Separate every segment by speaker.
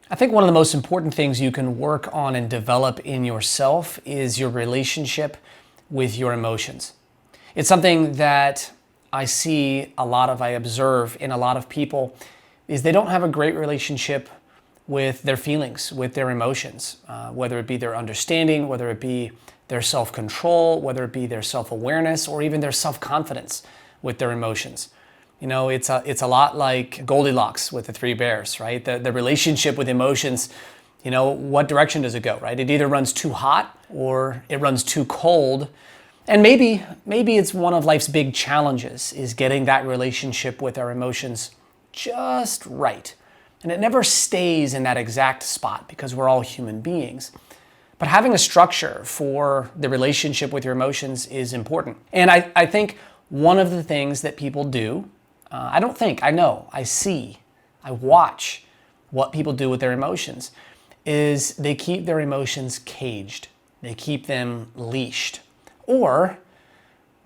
Speaker 1: I think one of the most important things you can work on and develop in yourself is your relationship with your emotions. It's something that I see a lot of, I observe in a lot of people, is they don't have a great relationship with their feelings, with their emotions, whether it be their understanding, whether it be their self-control, whether it be their self-awareness, or even their self-confidence with their emotions. You know, it's a lot like Goldilocks with the three bears, right? The relationship with emotions, you know, what direction does it go, right? It either runs too hot or it runs too cold. And maybe it's one of life's big challenges is getting that relationship with our emotions just right. And it never stays in that exact spot because we're all human beings. But having a structure for the relationship with your emotions is important. And I think one of the things that people do, I see, I watch what people do with their emotions, is they keep their emotions caged. They keep them leashed. Or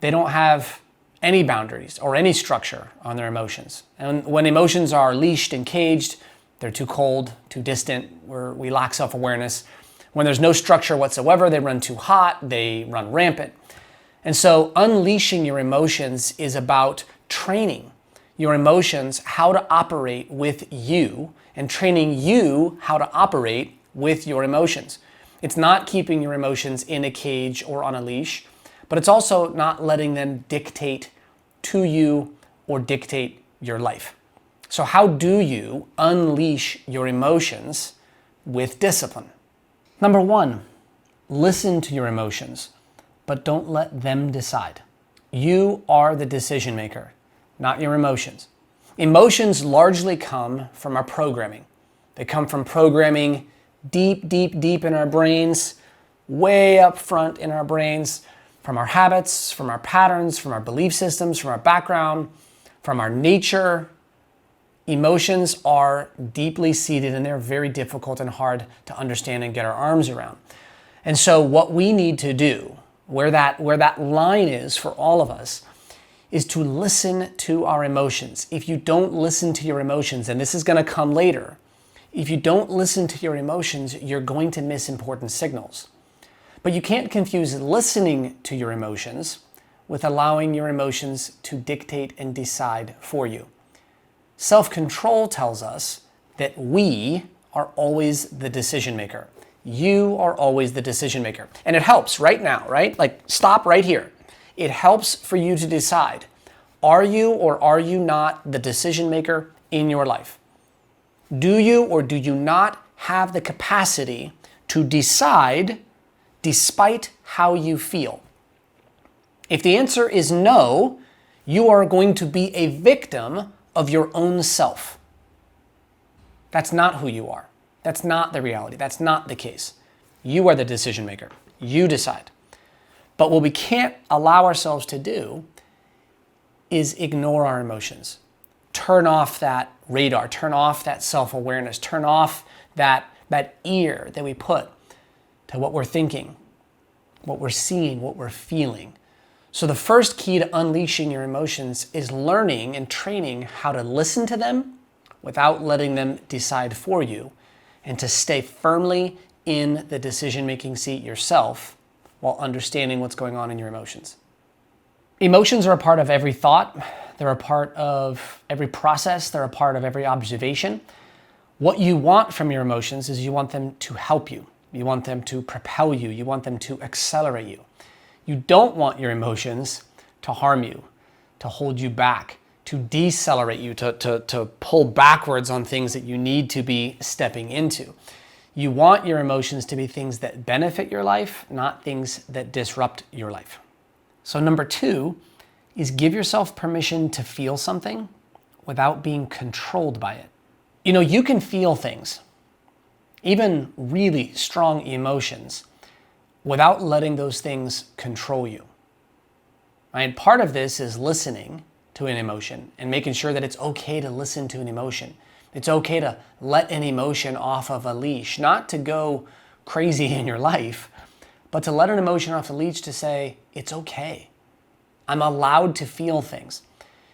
Speaker 1: they don't have any boundaries or any structure on their emotions. And when emotions are leashed and caged, they're too cold, too distant, we lack self-awareness. When there's no structure whatsoever, they run too hot, they run rampant. And so unleashing your emotions is about training your emotions how to operate with you and training you how to operate with your emotions. It's not keeping your emotions in a cage or on a leash, but it's also not letting them dictate to you or dictate your life. So how do you unleash your emotions with discipline? Number one, listen to your emotions, but don't let them decide. You are the decision maker, not your emotions. Emotions largely come from our programming. They come from programming deep in our brains, way up front in our brains, from our habits, from our patterns, from our belief systems, from our background, from our nature. Emotions are deeply seated and they're very difficult and hard to understand and get our arms around. And so what we need to do, where that line is for all of us, is to listen to our emotions. If you don't listen to your emotions, and this is going to come later, if you don't listen to your emotions, you're going to miss important signals. But you can't confuse listening to your emotions with allowing your emotions to dictate and decide for you. Self-control tells us that we are always the decision maker. You are always the decision maker. And it helps right now, right? Like stop right here. It helps for you to decide, are you or are you not the decision maker in your life? Do you or do you not have the capacity to decide despite how you feel? If the answer is no, you are going to be a victim of your own self. That's not who you are. That's not the reality. That's not the case. You are the decision maker. You decide. But what we can't allow ourselves to do is ignore our emotions. Turn off that radar, turn off that self-awareness, turn off that ear that we put to what we're thinking, what we're seeing, what we're feeling. So the first key to unleashing your emotions is learning and training how to listen to them without letting them decide for you, and to stay firmly in the decision-making seat yourself while understanding what's going on in your emotions. Emotions are a part of every thought. They're a part of every process. They're a part of every observation. What you want from your emotions is you want them to help you. You want them to propel you. You want them to accelerate you. You don't want your emotions to harm you, to hold you back, to decelerate you, to pull backwards on things that you need to be stepping into. You want your emotions to be things that benefit your life, not things that disrupt your life. So number two is give yourself permission to feel something without being controlled by it. You know, you can feel things, even really strong emotions, without letting those things control you. Right? Part of this is listening to an emotion and making sure that it's okay to listen to an emotion. It's okay to let an emotion off of a leash, not to go crazy in your life, but to let an emotion off the leash to say, it's okay. I'm allowed to feel things.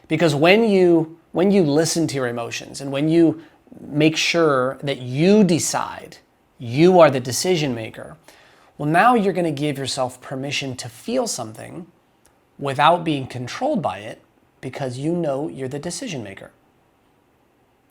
Speaker 1: Because when you listen to your emotions and when you make sure that you decide, you are the decision maker, well, now you're going to give yourself permission to feel something without being controlled by it because you know you're the decision maker.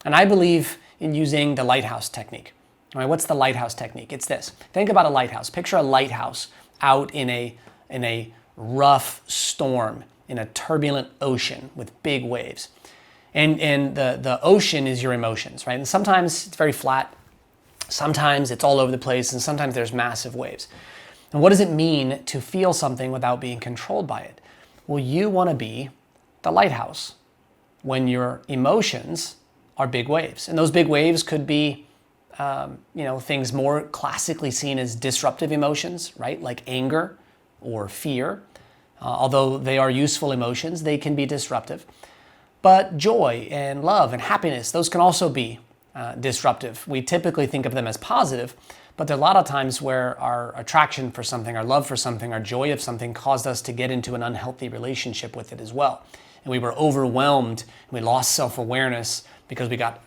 Speaker 1: And I believe in using the lighthouse technique. All right, what's the lighthouse technique? It's this. Think about a lighthouse. Picture a lighthouse out in a rough storm, in a turbulent ocean with big waves. And the ocean is your emotions, right? And sometimes it's very flat, sometimes it's all over the place, and sometimes there's massive waves. And what does it mean to feel something without being controlled by it? Well, you want to be the lighthouse when your emotions are big waves. And those big waves could be things more classically seen as disruptive emotions, right? Like anger or fear. Although they are useful emotions, they can be disruptive. But joy and love and happiness, those can also be disruptive. We typically think of them as positive, but there are a lot of times where our attraction for something, our love for something, our joy of something caused us to get into an unhealthy relationship with it as well. And we were overwhelmed, and we lost self-awareness because we got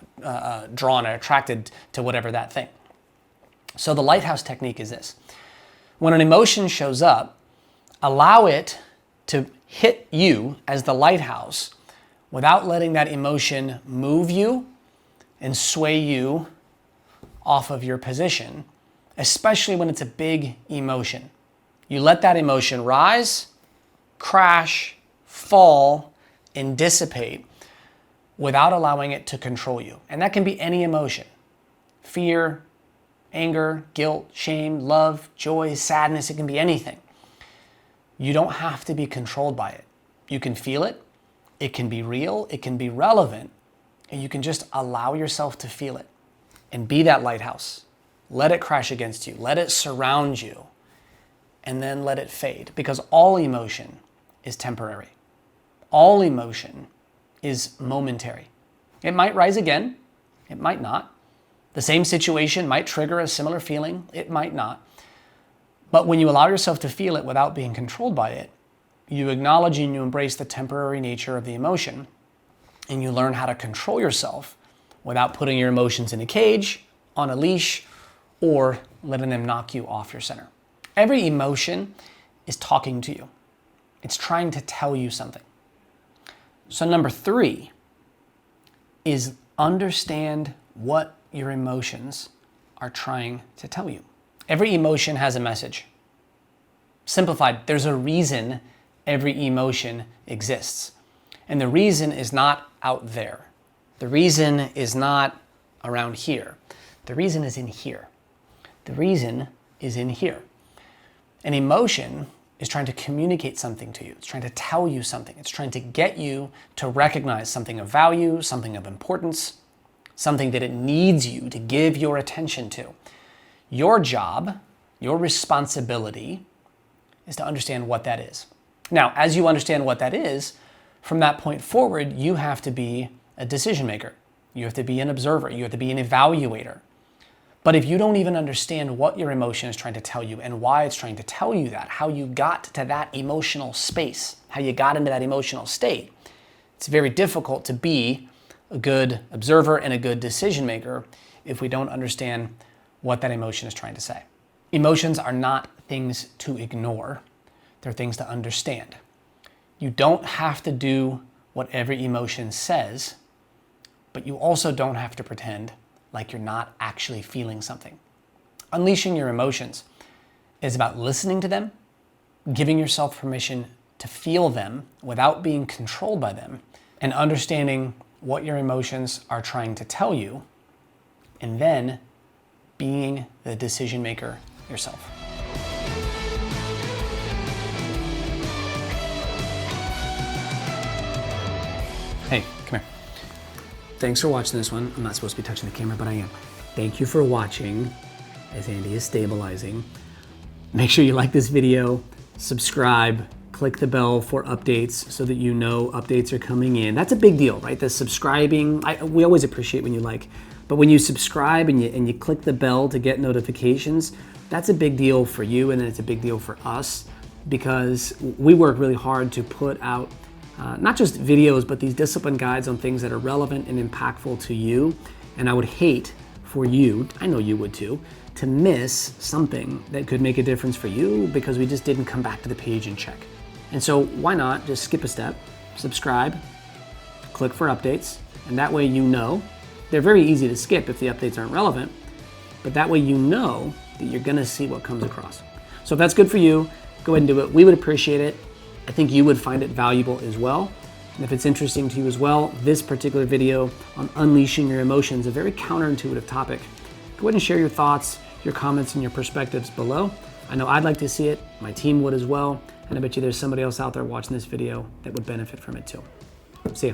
Speaker 1: drawn or attracted to whatever that thing. So the lighthouse technique is this. When an emotion shows up, allow it to hit you as the lighthouse without letting that emotion move you and sway you off of your position, especially when it's a big emotion. You let that emotion rise, crash, fall, and dissipate without allowing it to control you. And that can be any emotion. Fear, anger, guilt, shame, love, joy, sadness, it can be anything. You don't have to be controlled by it. You can feel it. It can be real. It can be relevant. And you can just allow yourself to feel it and be that lighthouse. Let it crash against you. Let it surround you. And then let it fade. Because all emotion is temporary. All emotion is momentary. It might rise again. It might not. The same situation might trigger a similar feeling. It might not. But when you allow yourself to feel it without being controlled by it, you acknowledge and you embrace the temporary nature of the emotion, and you learn how to control yourself without putting your emotions in a cage, on a leash, or letting them knock you off your center. Every emotion is talking to you. It's trying to tell you something. So number 3 is understand what your emotions are trying to tell you. Every emotion has a message. Simplified, there's a reason every emotion exists. And the reason is not out there. The reason is not around here. The reason is in here. The reason is in here. An emotion is trying to communicate something to you. It's trying to tell you something. It's trying to get you to recognize something of value, something of importance, something that it needs you to give your attention to. Your job, your responsibility is to understand what that is. Now, as you understand what that is, from that point forward, you have to be a decision maker. You have to be an observer. You have to be an evaluator. But if you don't even understand what your emotion is trying to tell you and why it's trying to tell you that, how you got to that emotional space, how you got into that emotional state, it's very difficult to be a good observer and a good decision maker if we don't understand what that emotion is trying to say. Emotions are not things to ignore. They're things to understand. You don't have to do what every emotion says, but you also don't have to pretend like you're not actually feeling something. Unleashing your emotions is about listening to them, giving yourself permission to feel them without being controlled by them, and understanding what your emotions are trying to tell you, and then being the decision maker yourself. Hey, come here. Thanks for watching this one. I'm not supposed to be touching the camera, but I am. Thank you for watching as Andy is stabilizing. Make sure you like this video, subscribe, click the bell for updates so that you know updates are coming in. That's a big deal, right? The subscribing, we always appreciate when you like, but when you subscribe and you click the bell to get notifications, that's a big deal for you, and then it's a big deal for us because we work really hard to put out not just videos, but these discipline guides on things that are relevant and impactful to you. And I would hate for you, I know you would too, to miss something that could make a difference for you because we just didn't come back to the page and check. And so why not just skip a step, subscribe, click for updates, and that way you know. They're very easy to skip if the updates aren't relevant, but that way you know that you're gonna see what comes across. So if that's good for you, go ahead and do it. We would appreciate it. I think you would find it valuable as well. And if it's interesting to you as well, this particular video on unleashing your emotions, a very counterintuitive topic, go ahead and share your thoughts, your comments, and your perspectives below. I know I'd like to see it, my team would as well, and I bet you there's somebody else out there watching this video that would benefit from it too. See ya.